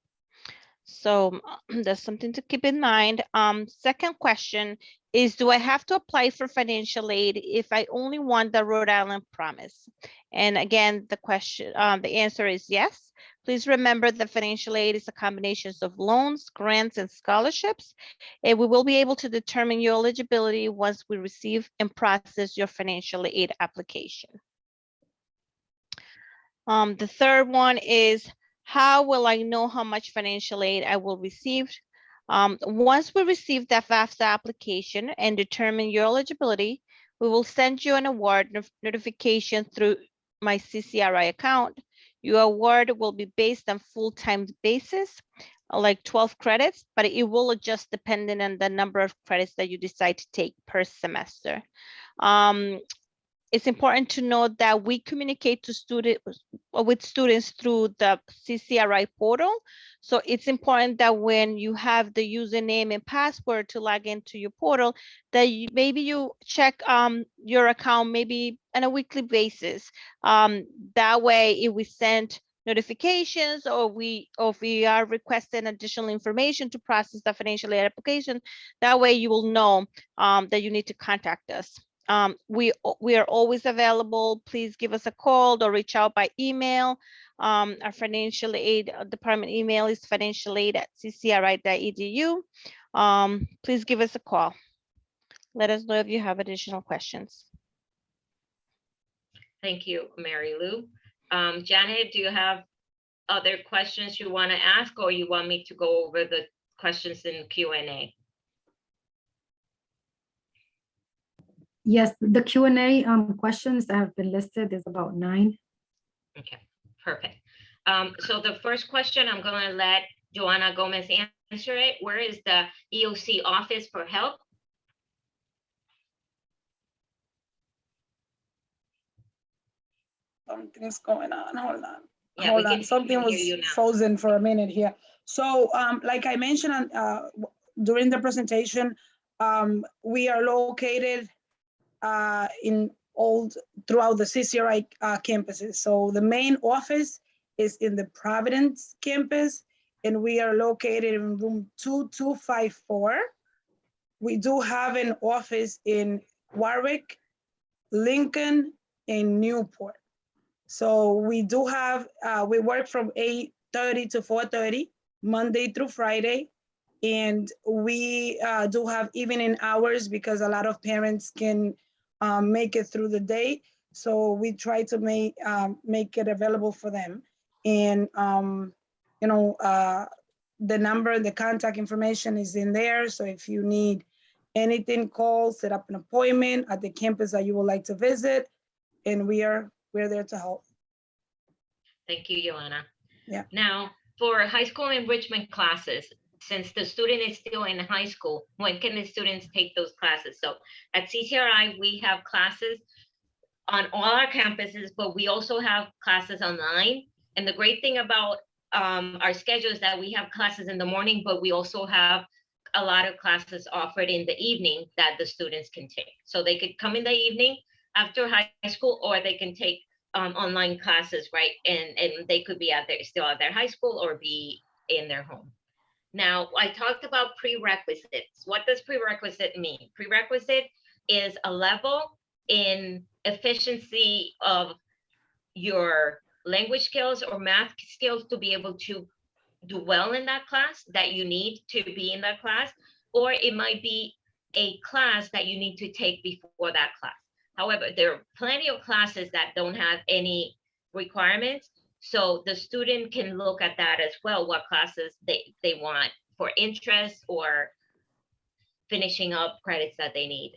So that's something to keep in mind. Second question is, do I have to apply for financial aid if I only want the Rhode Island Promise? And again, the answer is yes. Please remember that financial aid is a combination of loans, grants, and scholarships. And we will be able to determine your eligibility once we receive and process your financial aid application. The third one is, how will I know how much financial aid I will receive? Once we receive the FAFSA application and determine your eligibility, we will send you an award notification through my CCRI account. Your award will be based on full-time basis, like 12 credits, but it will adjust depending on the number of credits that you decide to take per semester. It's important to note that we communicate with students through the CCRI portal. So it's important that when you have the username and password to log into your portal, that maybe you check your account maybe on a weekly basis. That way, if we send notifications or if we are requesting additional information to process the financial aid application, that way you will know that you need to contact us. We are always available. Please give us a call or reach out by email. Our financial aid department email is financialaid@ccri.edu. Please give us a call. Let us know if you have additional questions. Thank you, Mary Lou. Janet, do you have other questions you want to ask, or you want me to go over the questions in Q&A? Yes, the Q&A questions that have been listed is about 9. Okay, perfect. So the first question, I'm going to let Joanna Gomez answer it. Where is the EOC office for help? Something's going on. Hold on. Yeah, Hold on. Something was frozen for a minute here. So like I mentioned during the presentation, we are located throughout the CCRI campuses. So the main office is in the Providence campus, and we are located in room 2254. We do have an office in Warwick, Lincoln, and Newport. So we do have, we work from 8:30 to 4:30, Monday through Friday. And we do have evening hours because a lot of parents can make it through the day. So we try to make it available for them. And, you know, the number, the contact information is in there. So if you need anything, call, set up an appointment at the campus that you would like to visit. And we're there to help. Thank you, Joanna. Yeah. Now, for high school enrichment classes, since the student is still in high school, when can the students take those classes? So at CCRI, we have classes on all our campuses, but we also have classes online. And the great thing about our schedule is that we have classes in the morning, but we also have a lot of classes offered in the evening that the students can take. So they could come in the evening after high school, or they can take online classes, right? And they could be still at their high school or be in their home. Now, I talked about prerequisites. What does prerequisite mean? Prerequisite is a level in efficiency of your language skills or math skills to be able to do well in that class that you need to be in that class, or it might be a class that you need to take before that class. However, there are plenty of classes that don't have any requirements. So the student can look at that as well, what classes they want for interest or finishing up credits that they need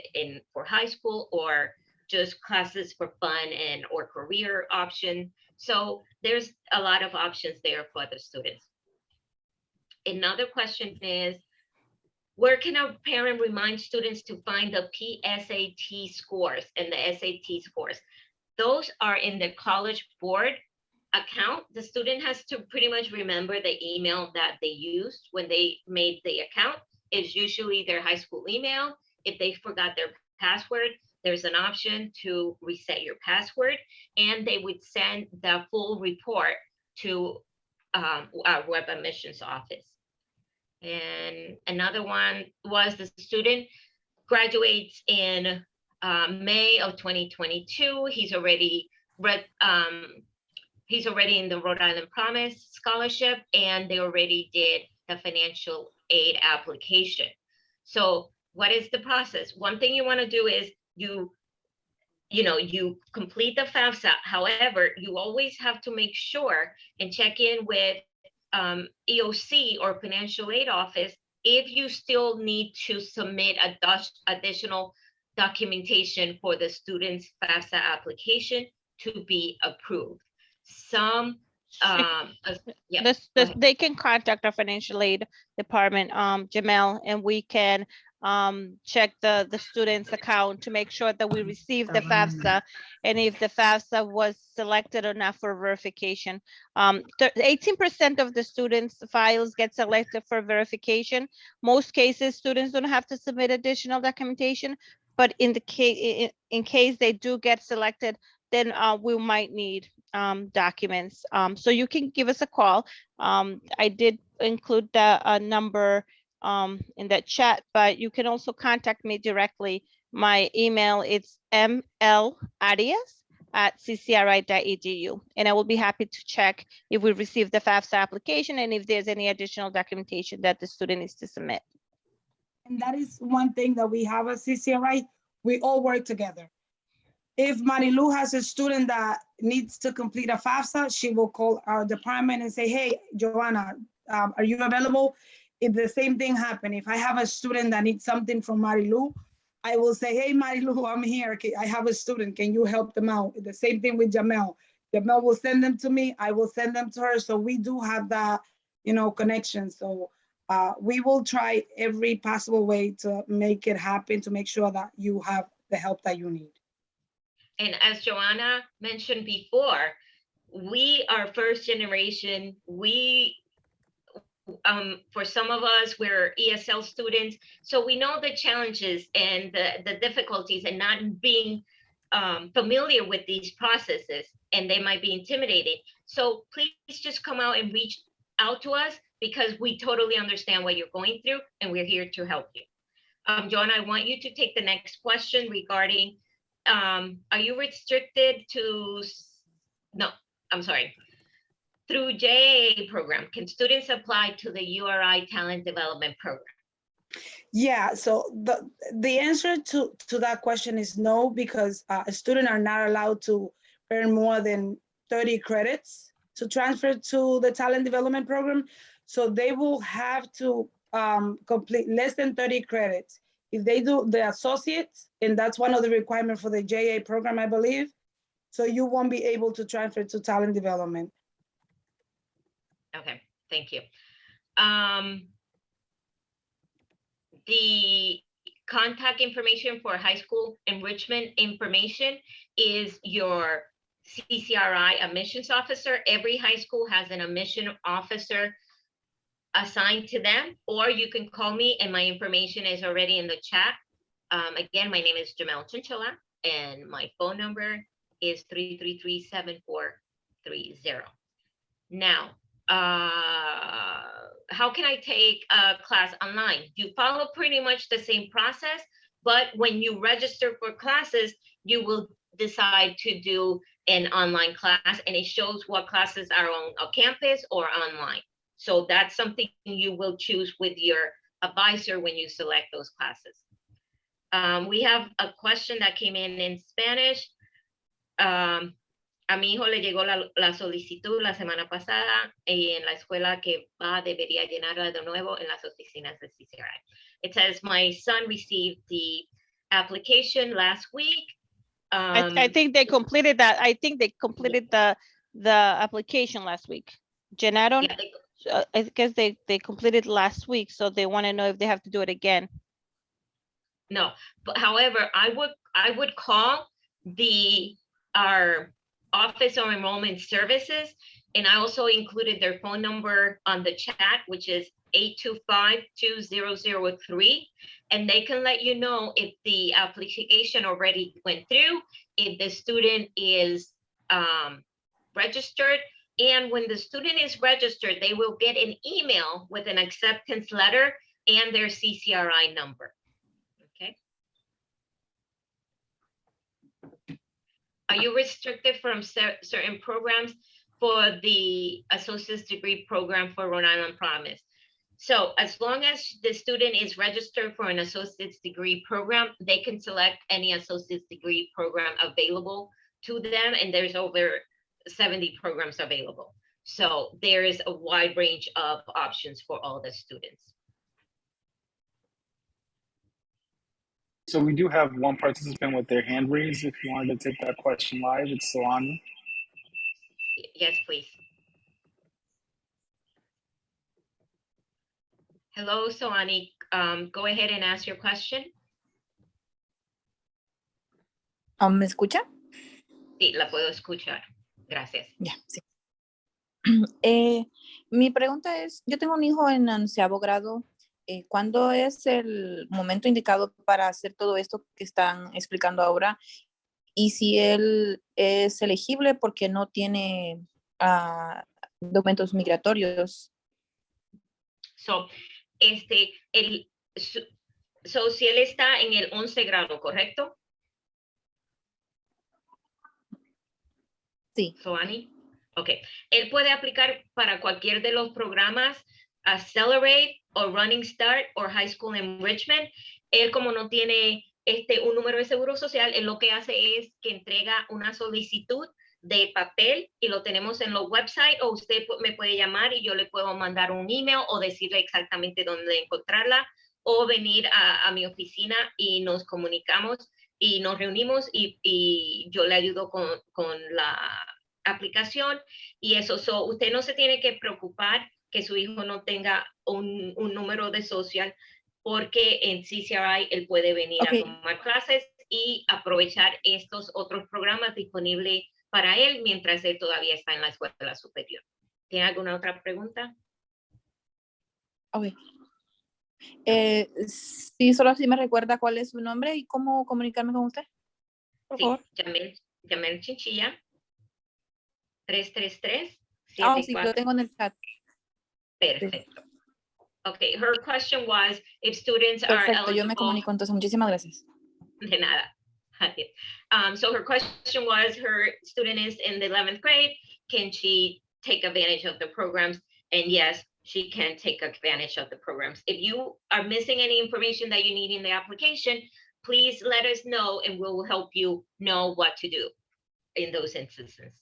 for high school, or just classes for fun or career option. So there's a lot of options there for the students. Another question is, where can a parent remind students to find the PSAT scores and the SAT scores? Those are in the College Board account. The student has to pretty much remember the email that they used when they made the account. It's usually their high school email. If they forgot their password, there's an option to reset your password, and they would send the full report to our web admissions office. And another one was the student graduates in May of 2022. He's already in the Rhode Island Promise Scholarship, and they already did the financial aid application. So what is the process? One thing you want to do is you complete the FAFSA. However, you always have to make sure and check in with EOC or financial aid office if you still need to submit additional documentation for the student's FAFSA application to be approved. Some yeah, they can contact our financial aid department, Jamel, and we can check the student's account to make sure that we receive the FAFSA, and if the FAFSA was selected or not for verification. 18% of the students' files get selected for verification. Most cases, students don't have to submit additional documentation, but in case they do get selected, then we might need documents. So you can give us a call. I did include the number in that chat, but you can also contact me directly. My email is mlarias@ccri.edu, and I will be happy to check if we received the FAFSA application and if there's any additional documentation that the student needs to submit. And that is one thing that we have at CCRI. We all work together. If Marilu has a student that needs to complete a FAFSA, she will call our department and say, hey, Joanna, are you available? If the same thing happen, if I have a student that needs something from Marilu, I will say, hey, Marilu, I'm here. I have a student. Can you help them out? The same thing with Jamel. Jamel will send them to me. I will send them to her. So we do have that, connection. So we will try every possible way to make it happen, to make sure that you have the help that you need. And as Joanna mentioned before, we are first generation. For some of us, we're ESL students, so we know the challenges and the difficulties and not being familiar with these processes, and they might be intimidating. So please just come out and reach out to us, because we totally understand what you're going through, and we're here to help you. Joanna, I want you to take the next question regarding, are you restricted to, no, I'm sorry. Through JAA program, can students apply to the URI Talent Development Program? Yeah, so the answer to that question is no, because a student are not allowed to earn more than 30 credits to transfer to the Talent Development Program. So they will have to complete less than 30 credits. If they do the associates, and that's one of the requirements for the JA program, I believe, so you won't be able to transfer to talent development. Okay, thank you. The contact information for high school enrichment information is your CCRI admissions officer. Every high school has an admission officer assigned to them, or you can call me, and my information is already in the chat. Again, my name is Jamel Chinchilla, and my phone number is 333-7430. Now, how can I take a class online? You follow pretty much the same process, but when you register for classes, you will decide to do an online class, and it shows what classes are on a campus or online. So that's something you will choose with your advisor when you select those classes. We have a question that came in Spanish. A mi hijo le llegó la solicitud la semana pasada, y en la escuela que va debería llenarla de nuevo en las oficinas de CCRI. It says, my son received the application last week. I think they completed that. I think they completed the application last week. Llenaron. Yeah, I guess they completed last week, so they want to know if they have to do it again. No, but however, I would call our Office of Enrollment Services, and I also included their phone number on the chat, which is 825-2003, and they can let you know if the application already went through, if the student is registered, And when the student is registered, they will get an email with an acceptance letter and their CCRI number. Okay. Are you restricted from certain programs for the associate's degree program for Rhode Island Promise? So as long as the student is registered for an associate's degree program, they can select any associate's degree program available to them, and there's over 70 programs available. So there is a wide range of options for all the students. So we do have one participant with their hand raised. If you wanted to take that question live, it's Solani. Yes, please. Hello, Solani. Go ahead and ask your question. ¿Me escucha? Sí, la puedo escuchar. Gracias. Ya, sí. Mi pregunta es, yo tengo un hijo en 11º grado. ¿Cuándo es el momento indicado para hacer todo esto que están explicando ahora? Y si él es elegible porque no tiene documentos migratorios. So, si él está en el 11 grado, ¿correcto? Sí. Soani. Ok. Él puede aplicar para cualquier de los programas, Accelerate o Running Start o High School Enrichment. Él, como no tiene un número de seguro social, él lo que hace es que entrega una solicitud de papel y lo tenemos en los websites, o usted me puede llamar y yo le puedo mandar un email o decirle exactamente dónde encontrarla, o venir a mi oficina y nos comunicamos y nos reunimos y yo le ayudo con la aplicación y eso. So, usted no se tiene que preocupar que su hijo no tenga un número de social, porque en CCRI él puede venir a tomar clases y aprovechar estos otros programas disponibles para él mientras él todavía está en la escuela superior. ¿Tiene alguna otra pregunta? Ok. Sí, solo así me recuerda cuál es su nombre y cómo comunicarme con usted. Por favor. Yamel Chinchilla. 333. Sí, lo tengo en el chat. Perfecto. Okay, her question was if students are eligible. Yo me comunico, entonces muchísimas gracias. De nada. So her question was, her student is in the 11th grade. Can she take advantage of the programs? And yes, she can take advantage of the programs. If you are missing any information that you need in the application, please let us know and we'll help you know what to do in those instances.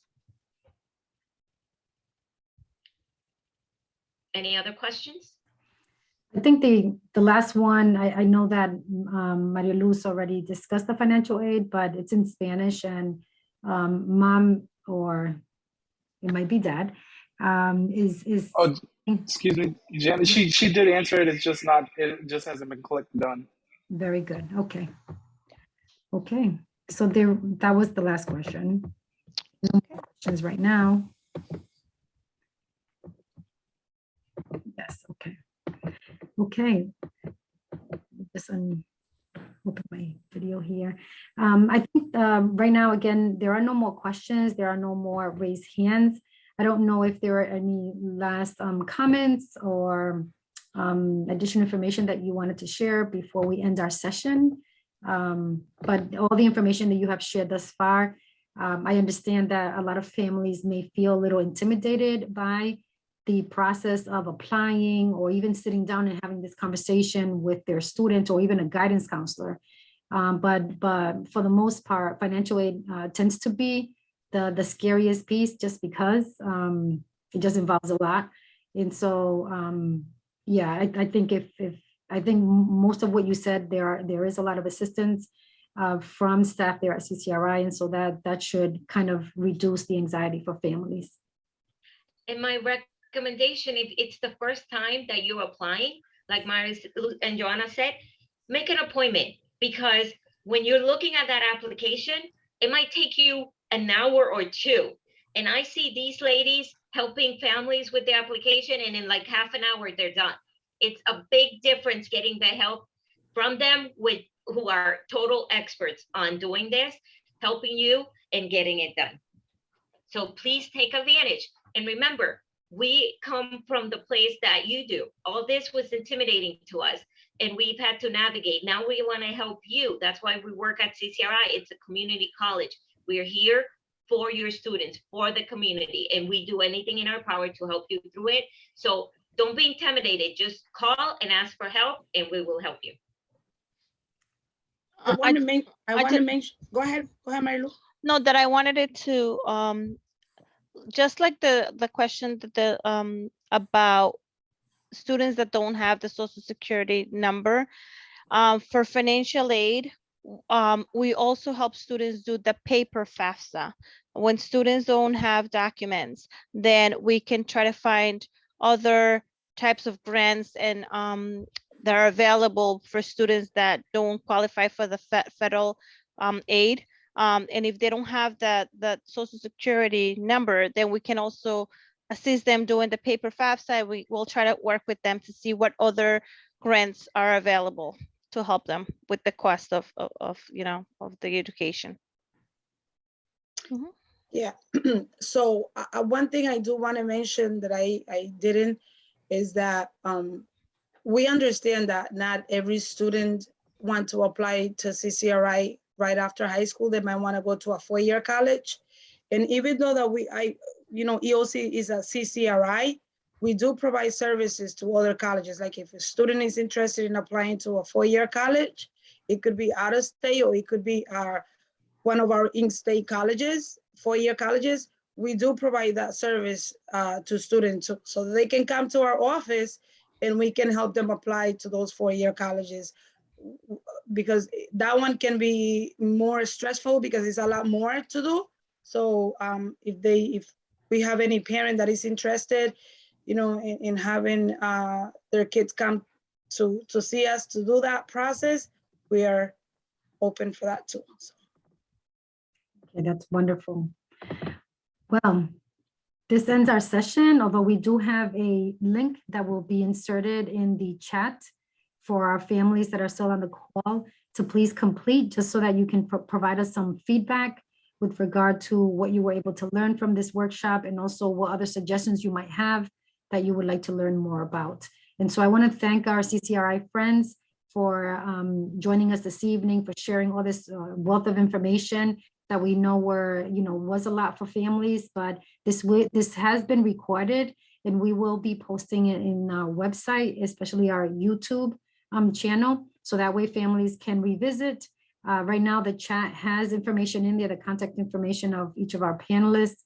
Any other questions? I think the last one, I know that Maria Luz already discussed the financial aid, but it's in Spanish, and mom, or it might be dad, is. Oh, excuse me, Janet. She did answer it. It's just not. It just hasn't been clicked done. Very good. Okay. Okay. So that was the last question. No more questions right now. Yes. Okay. Okay. Just open my video here. I think right now, again, there are no more questions. There are no more raised hands. I don't know if there are any last comments or additional information that you wanted to share before we end our session. But all the information that you have shared thus far, I understand that a lot of families may feel a little intimidated by the process of applying, or even sitting down and having this conversation with their student or even a guidance counselor. But for the most part, financial aid tends to be the scariest piece, just because it just involves a lot. And so, yeah, I think I think most of what you said, there is a lot of assistance from staff there at CCRI, and so that should kind of reduce the anxiety for families. And my recommendation, if it's the first time that you're applying, like Maris and Joanna said, make an appointment, because when you're looking at that application, it might take you an hour or two. And I see these ladies helping families with the application, and in like half an hour, they're done. It's a big difference getting the help from them who are total experts on doing this, helping you and getting it done. So please take advantage. And remember, we come from the place that you do. All this was intimidating to us, and we've had to navigate. Now we want to help you. That's why we work at CCRI. It's a community college. We are here for your students, for the community, and we do anything in our power to help you through it. So don't be intimidated. Just call and ask for help, and we will help you. I want to mention, go ahead, Marilu. No, that I wanted it to, just like the question that about students that don't have the Social Security number, for financial aid, we also help students do the paper FAFSA. When students don't have documents, then we can try to find other types of grants and that are available for students that don't qualify for the federal aid. And if they don't have that Social Security number, then we can also assist them doing the paper FAFSA. We will try to work with them to see what other grants are available to help them with the cost of the education. Mm-hmm. Yeah. So one thing I do want to mention that I didn't is that we understand that not every student want to apply to CCRI right after high school. They might want to go to a 4-year college. And even though that EOC is a CCRI, we do provide services to other colleges. Like if a student is interested in applying to a 4-year college, it could be out of state or it could be one of our in-state colleges, 4-year colleges. We do provide that service to students so they can come to our office and we can help them apply to those 4-year colleges, because that one can be more stressful because it's a lot more to do. So if we have any parent that is interested, in having their kids come to see us to do that process, we are open for that too. So. Okay, that's wonderful. Well, this ends our session, although we do have a link that will be inserted in the chat for our families that are still on the call to please complete, just so that you can provide us some feedback with regard to what you were able to learn from this workshop, and also what other suggestions you might have that you would like to learn more about. And so I want to thank our CCRI friends for joining us this evening, for sharing all this wealth of information that we know was a lot for families, but this has been recorded, and we will be posting it in our website, especially our YouTube channel, so that way families can revisit. Right now, the chat has information in there, the contact information of each of our panelists.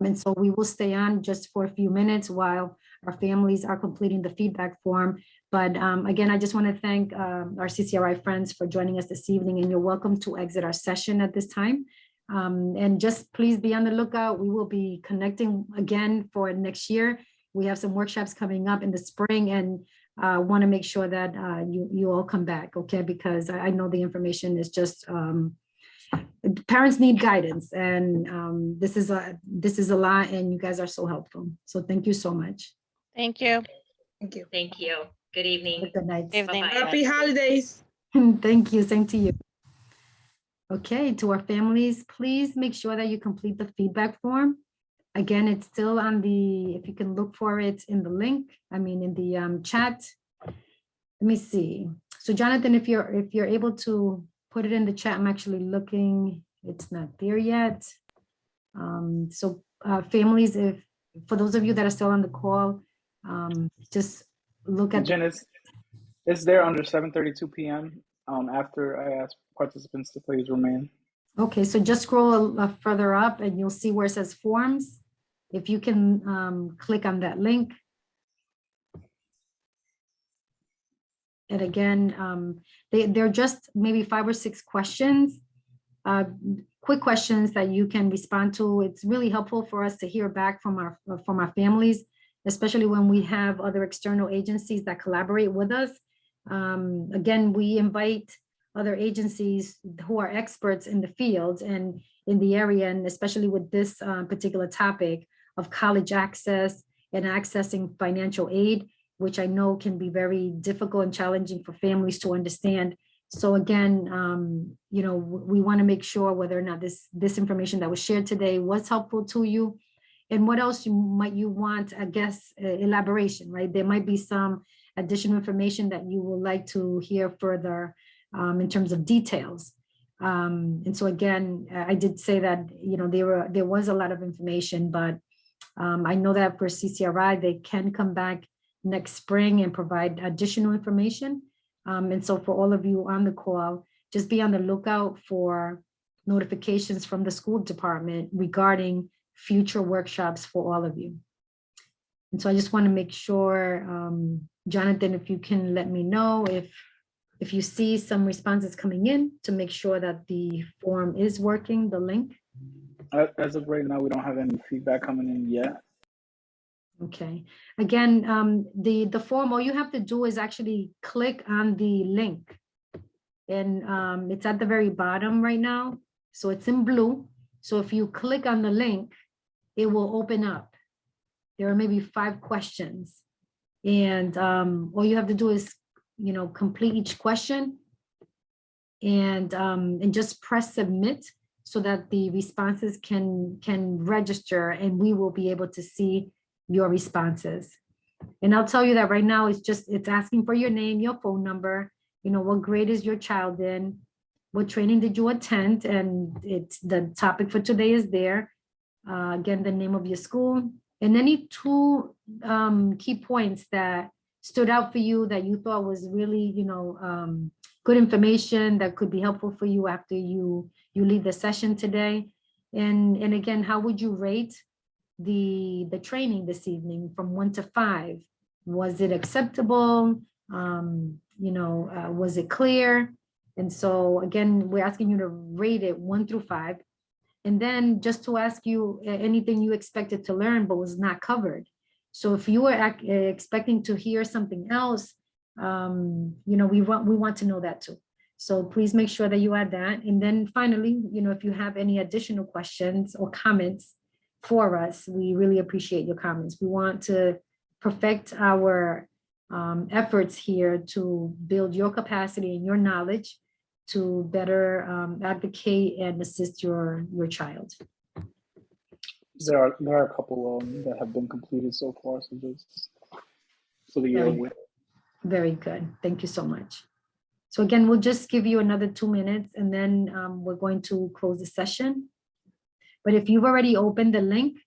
And so we will stay on just for a few minutes while our families are completing the feedback form. But again, I just want to thank our CCRI friends for joining us this evening, and you're welcome to exit our session at this time. And just please be on the lookout. We will be connecting again for next year. We have some workshops coming up in the spring, and want to make sure that you all come back, okay? Because I know the information is just, parents need guidance, and this is a lot, and you guys are so helpful. So thank you so much. Thank you. Thank you. Thank you. Good evening. Good night. Evening. Bye-bye. Happy holidays. Thank you. Same to you. Okay, to our families, please make sure that you complete the feedback form. Again, it's still on if you can look for it in the link, in the chat. Let me see. So Jonathan, if you're able to put it in the chat, I'm actually looking, it's not there yet. So families, for those of you that are still on the call, just look at. Jen, it's there under 7:32 p.m. After I ask participants to please remain. Okay, so just scroll further up and you'll see where it says forms. If you can click on that link. And again, they're just maybe 5 or 6 questions, quick questions that you can respond to. It's really helpful for us to hear back from our families, especially when we have other external agencies that collaborate with us. Again, we invite other agencies who are experts in the field and in the area, and especially with this particular topic of college access and accessing financial aid, which I know can be very difficult and challenging for families to understand. So again, we want to make sure whether or not this information that was shared today was helpful to you. And what else might you want, I guess, elaboration, right? There might be some additional information that you would like to hear further in terms of details. And so again, I did say that, you know, there was a lot of information, but I know that for CCRI, they can come back next spring and provide additional information. And so for all of you on the call, just be on the lookout for notifications from the school department regarding future workshops for all of you. And so I just want to make sure, Jonathan, if you can let me know if you see some responses coming in to make sure that the form is working, the link. As of right now, we don't have any feedback coming in yet. Okay, again, the form, all you have to do is actually click on the link. And it's at the very bottom right now. So it's in blue. So if you click on the link, it will open up. There are maybe 5 questions. And all you have to do is, you know, complete each question and just press submit so that the responses can register and we will be able to see your responses. And I'll tell you that right now it's asking for your name, your phone number, you know, what grade is your child in, what training did you attend, and it's the topic for today is there. Again, the name of your school, and any 2 key points that stood out for you that you thought was really, you know, good information that could be helpful for you after you leave the session today. And again, how would you rate the training this evening from 1 to 5? Was it acceptable? You know, was it clear? And so again, we're asking you to rate it 1 through 5. And then just to ask you anything you expected to learn but was not covered. So if you were expecting to hear something else, you know, we want to know that too. So please make sure that you add that. And then finally, you know, if you have any additional questions or comments for us, we really appreciate your comments. We want to perfect our efforts here to build your capacity and your knowledge to better advocate and assist your child. There are a couple that have been completed so far, so just so that you're aware. Very good. Thank you so much. So again, we'll just give you another 2 minutes and then we're going to close the session. But if you've already opened the link,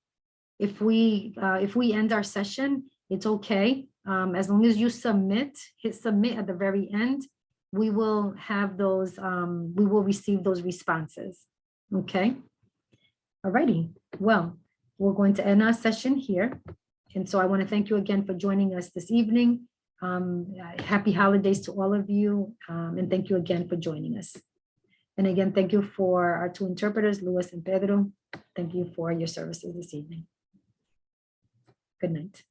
if we end our session, it's okay. As long as you hit submit at the very end, we will have those, we will receive those responses. Okay. Alrighty. Well, we're going to end our session here. And so I want to thank you again for joining us this evening. Happy holidays to all of you. And thank you again for joining us. And again, thank you for our 2 interpreters, Luis and Pedro. Thank you for your services this evening. Good night.